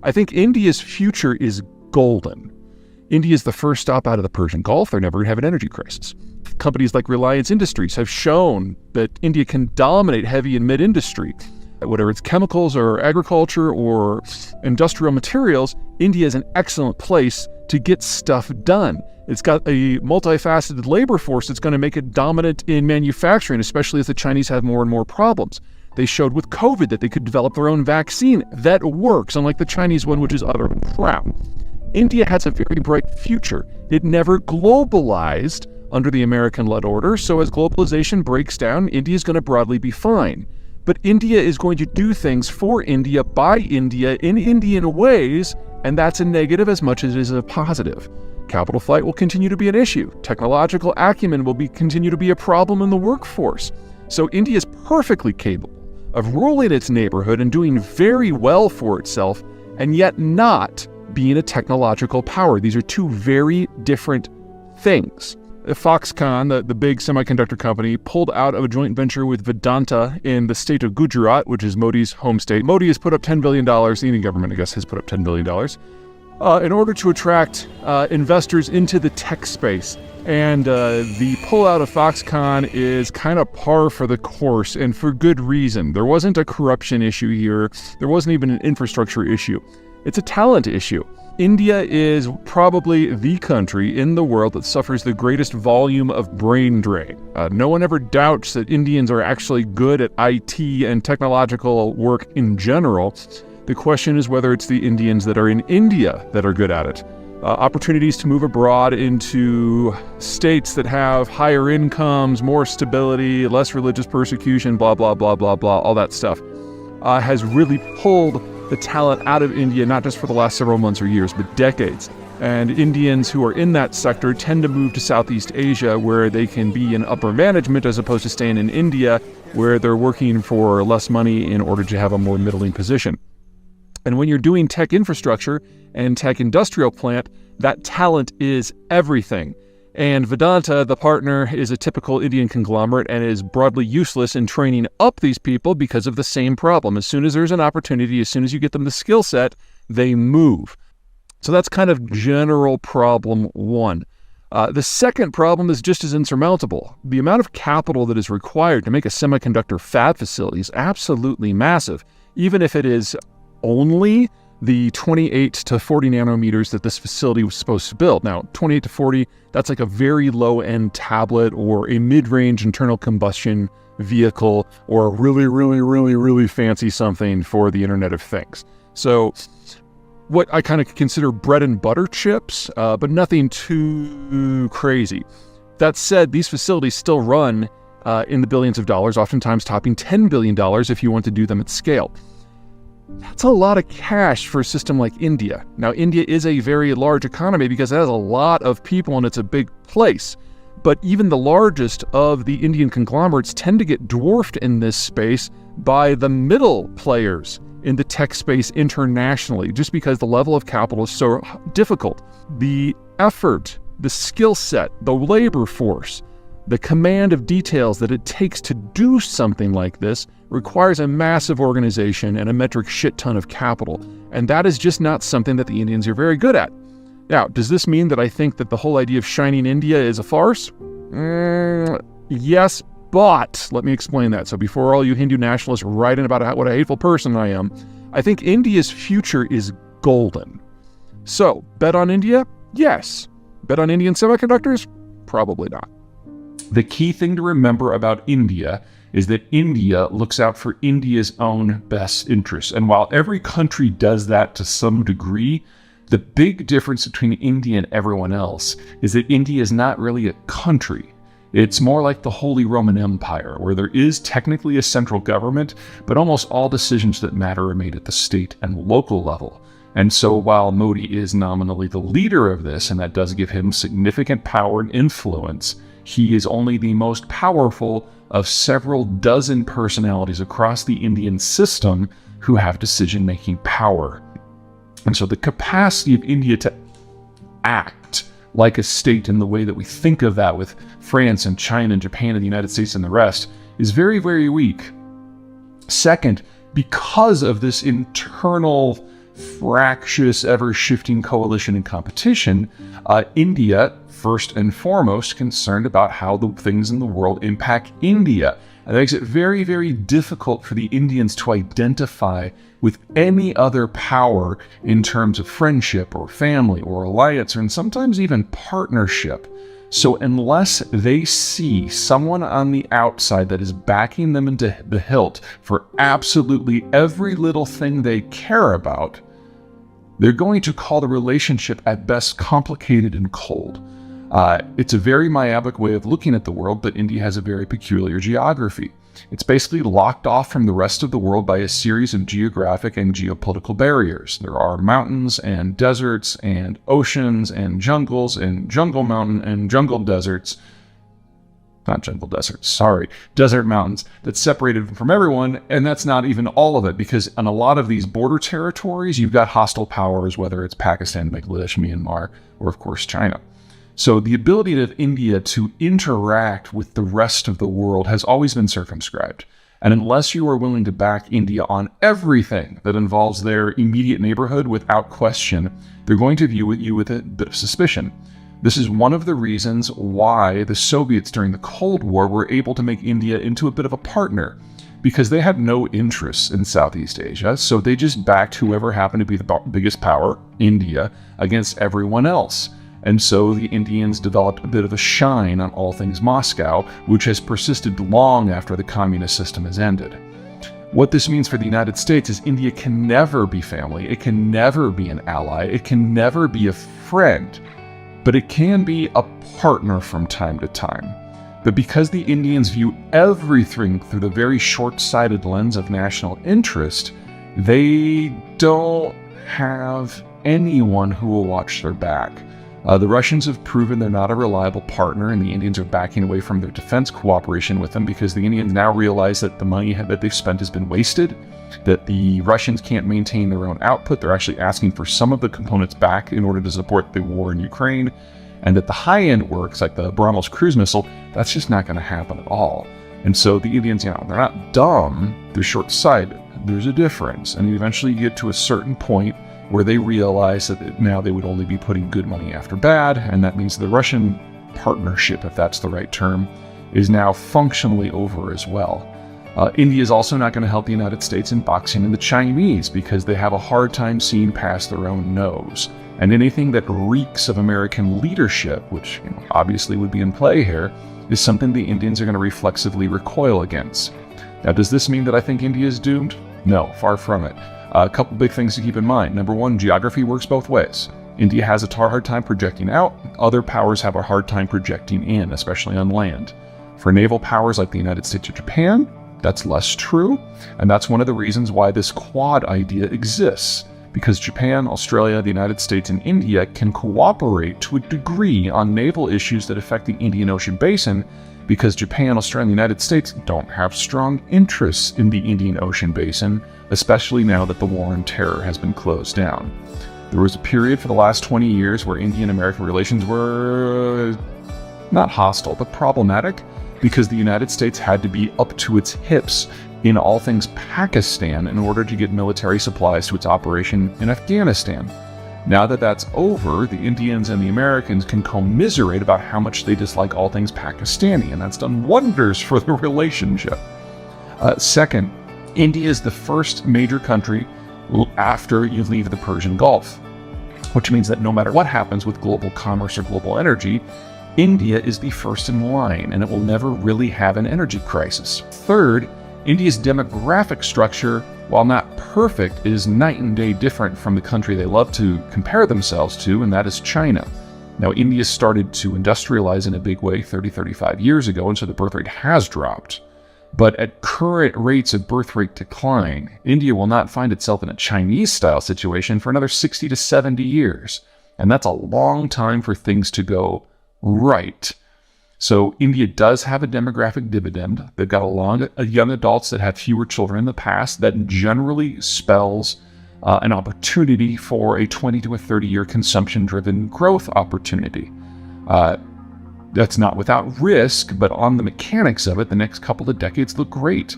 I think India's future is golden. India is the first stop out of the Persian Gulf. They're never going to have an energy crisis. Companies like Reliance Industries have shown that India can dominate heavy and mid-industry. Whether it's chemicals or agriculture or industrial materials, India is an excellent place to get stuff done. It's got a multifaceted labor force that's going to make it dominant in manufacturing, especially as the Chinese have more and more problems. They showed with COVID that they could develop their own vaccine. That works, unlike the Chinese one, which is utter crap. India has a very bright future. It never globalized under the American-led order, so as globalization breaks down, India is going to broadly be fine. But India is going to do things for India, by India, in Indian ways, and that's a negative as much as it is a positive. Capital flight will continue to be an issue. Technological acumen will continue to be a problem in the workforce. So India is perfectly capable of ruling its neighborhood and doing very well for itself, and yet not being a technological power. These are two very different things. Foxconn, the big semiconductor company, pulled out of a joint venture with Vedanta in the state of Gujarat, which is Modi's home state. Modi has put up $10 billion, the Indian government, I guess, has put up $10 billion, in order to attract investors into the tech space. And the pullout of Foxconn is kind of par for the course, and for good reason. There wasn't a corruption issue here. There wasn't even an infrastructure issue. It's a talent issue. India is probably the country in the world that suffers the greatest volume of brain drain. No one ever doubts that Indians are actually good at IT and technological work in general. The question is whether it's the Indians that are in India that are good at it. Opportunities to move abroad into states that have higher incomes, more stability, less religious persecution, blah, blah, blah, blah, blah, all that stuff, has really pulled the talent out of India, not just for the last several months or years, but decades. And Indians who are in that sector tend to move to Southeast Asia, where they can be in upper management as opposed to staying in India, where they're working for less money in order to have a more middling position. And when you're doing tech infrastructure and tech industrial plant, that talent is everything. And Vedanta, the partner, is a typical Indian conglomerate and is broadly useless in training up these people because of the same problem. As soon as there's an opportunity, as soon as you get them the skill set, they move. So that's kind of general problem one. The second problem is just as insurmountable. The amount of capital that is required to make a semiconductor fab facility is absolutely massive, even if it is only the 28 to 40 nanometers that this facility was supposed to build. Now, 28 to 40, that's like a very low-end tablet or a mid-range internal combustion vehicle or a really, really, really, really fancy something for the Internet of Things. So what I kind of consider bread and butter chips, but nothing too crazy. That said, these facilities still run in the billions of dollars, oftentimes topping $10 billion if you want to do them at scale. That's a lot of cash for a system like India. Now, India is a very large economy because it has a lot of people and it's a big place. But even the largest of the Indian conglomerates tend to get dwarfed in this space by the middle players in the tech space internationally, just because the level of capital is so difficult. The effort, the skill set, the labor force, the command of details that it takes to do something like this requires a massive organization and a metric shit ton of capital. And that is just not something that the Indians are very good at. Now, does this mean that I think that the whole idea of shining India is a farce? Yes, but let me explain that. So before all you Hindu nationalists write in about what a hateful person I am, I think India's future is golden. So, bet on India? Yes. Bet on Indian semiconductors? Probably not. The key thing to remember about India is that India looks out for India's own best interests. And while every country does that to some degree, the big difference between India and everyone else is that India is not really a country. It's more like the Holy Roman Empire, where there is technically a central government, but almost all decisions that matter are made at the state and local level. And so while Modi is nominally the leader of this, and that does give him significant power and influence, he is only the most powerful of several dozen personalities across the Indian system who have decision-making power. And so the capacity of India to act like a state in the way that we think of that with France and China and Japan and the United States and the rest is very, very weak. Second, because of this internal fractious, ever-shifting coalition and competition, India, first and foremost, concerned about how the things in the world impact India. And that makes it very, very difficult for the Indians to identify with any other power in terms of friendship or family or alliance, or sometimes even partnership. So unless they see someone on the outside that is backing them into the hilt for absolutely every little thing they care about, they're going to call the relationship at best complicated and cold. It's a very myopic way of looking at the world, but India has a very peculiar geography. It's basically locked off from the rest of the world by a series of geographic and geopolitical barriers. There are mountains and deserts and oceans and jungles and jungle mountain and jungle deserts. Not jungle deserts, sorry. Desert mountains that separated them from everyone, and that's not even all of it, because on a lot of these border territories, you've got hostile powers, whether it's Pakistan, Bangladesh, Myanmar, or of course China. So the ability of India to interact with the rest of the world has always been circumscribed. And unless you are willing to back India on everything that involves their immediate neighborhood without question, they're going to view you with a bit of suspicion. This is one of the reasons why the Soviets during the Cold War were able to make India into a bit of a partner, because they had no interests in Southeast Asia, so they just backed whoever happened to be the biggest power, India, against everyone else. And so the Indians developed a bit of a shine on all things Moscow, which has persisted long after the communist system has ended. What this means for the United States is India can never be family, it can never be an ally, it can never be a friend, but it can be a partner from time to time. But because the Indians view everything through the very short-sighted lens of national interest, they don't have anyone who will watch their back. The Russians have proven they're not a reliable partner, and the Indians are backing away from their defense cooperation with them because the Indians now realize that the money that they've spent has been wasted, that the Russians can't maintain their own output. They're actually asking for some of the components back in order to support the war in Ukraine, and that the high-end works, like the BrahMos cruise missile, that's just not going to happen at all. And so the Indians, they're not dumb, they're short-sighted. There's a difference, and eventually you get to a certain point where they realize that now they would only be putting good money after bad, and that means the Russian partnership, if that's the right term, is now functionally over as well. India is also not going to help the United States in boxing in the Chinese because they have a hard time seeing past their own nose. And anything that reeks of American leadership, which obviously would be in play here, is something the Indians are going to reflexively recoil against. Now, does this mean that I think India is doomed? No, far from it. A couple big things to keep in mind. Number one, geography works both ways. India has a hard time projecting out. Other powers have a hard time projecting in, especially on land. For naval powers like the United States or Japan, that's less true. And that's one of the reasons why this Quad idea exists. Because Japan, Australia, the United States, and India can cooperate to a degree on naval issues that affect the Indian Ocean basin, because Japan, Australia, and the United States don't have strong interests in the Indian Ocean basin, especially now that the war on terror has been closed down. There was a period for the last 20 years where Indian-American relations were not hostile, but problematic, because the United States had to be up to its hips in all things Pakistan in order to get military supplies to its operation in Afghanistan. Now that that's over, the Indians and the Americans can commiserate about how much they dislike all things Pakistani, and that's done wonders for the relationship. Second, India is the first major country after you leave the Persian Gulf, which means that no matter what happens with global commerce or global energy, India is the first in line, and it will never really have an energy crisis. Third, India's demographic structure, while not perfect, is night and day different from the country they love to compare themselves to, and that is China. Now, India started to industrialize in a big way 35 years ago, and so the birth rate has dropped. But at current rates of birth rate decline, India will not find itself in a Chinese-style situation for another 60 to 70 years. And that's a long time for things to go right. So India does have a demographic dividend. They've got a lot of young adults that have fewer children in the past. That generally spells an opportunity for a 20 to a 30-year consumption-driven growth opportunity. That's not without risk, but on the mechanics of it, the next couple of decades look great.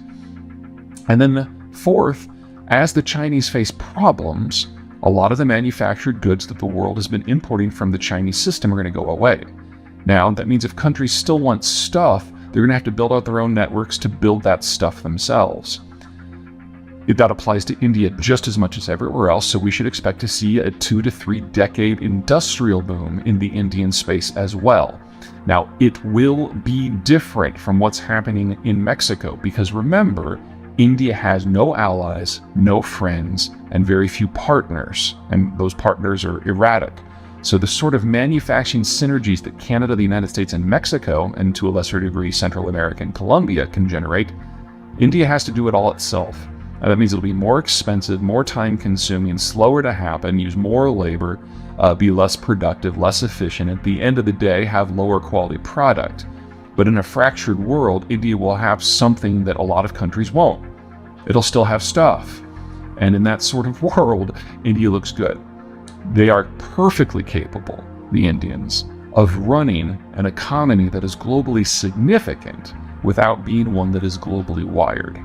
And then the fourth, as the Chinese face problems, A lot of the manufactured goods that the world has been importing from the Chinese system are going to go away. Now, that means if countries still want stuff, they're going to have to build out their own networks to build that stuff themselves. That applies to India just as much as everywhere else, so we should expect to see a 2 to 3 decade industrial boom in the Indian space as well. Now, it will be different from what's happening in Mexico, because remember, India has no allies, no friends, and very few partners, and those partners are erratic. So the sort of manufacturing synergies that Canada, the United States, and Mexico, and to a lesser degree Central America and Colombia can generate, India has to do it all itself. And that means it'll be more expensive, more time-consuming, slower to happen, use more labor, be less productive, less efficient, at the end of the day have lower quality product. But in a fractured world, India will have something that a lot of countries won't. It'll still have stuff. And in that sort of world, India looks good. They are perfectly capable, the Indians, of running an economy that is globally significant without being one that is globally wired.